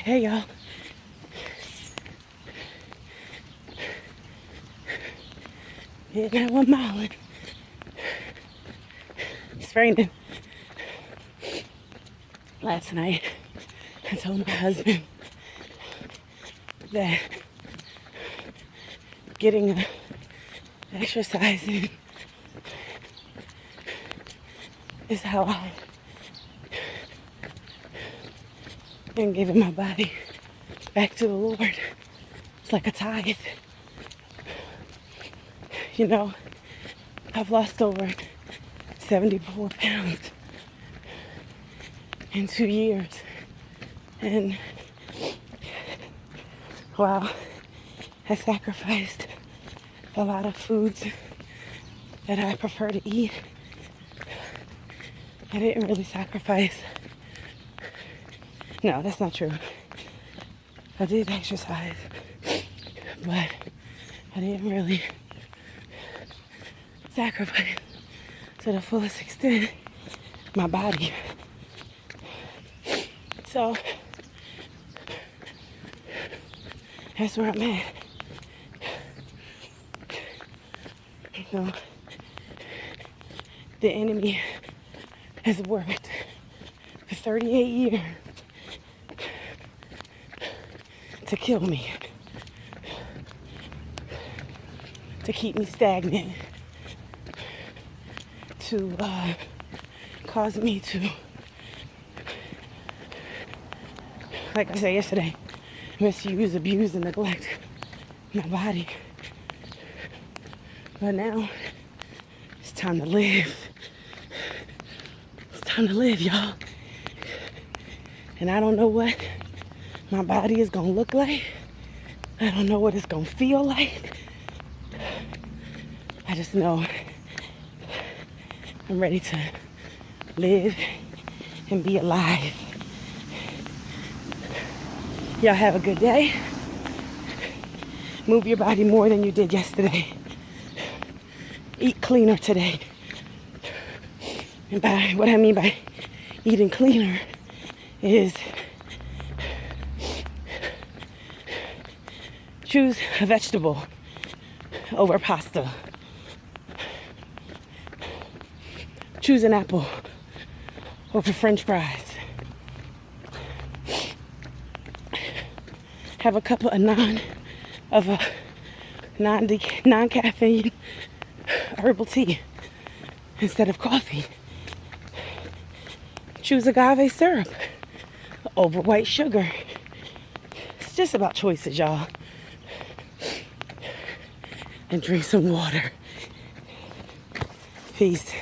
Hey y'all. Hitting that 1 mile. It's raining. Last night, I told my husband that getting exercise in is how I am giving my body back to the Lord. It's like a tithe. You know, I've lost over 74 pounds in 2 years. And wow, I sacrificed a lot of foods that I prefer to eat. I didn't really sacrifice. No, that's not true. I did exercise, but I didn't really sacrifice to the fullest extent my body. So that's where I'm at. You know, the enemy has worked for 38 years to kill me, to keep me stagnant, to cause me to, like I said yesterday, misuse, abuse, and neglect my body. But now, it's time to live. It's time to live, y'all. And I don't know what my body is gonna look like. I don't know what it's gonna feel like. I just know I'm ready to live and be alive. Y'all have a good day. Move your body more than you did yesterday. Eat cleaner today. And by what I mean by eating cleaner is choose a vegetable over pasta. Choose an apple over French fries. Have a couple of non-caffeine herbal tea instead of coffee. Choose agave syrup over white sugar. It's just about choices, y'all. And drink some water. Peace.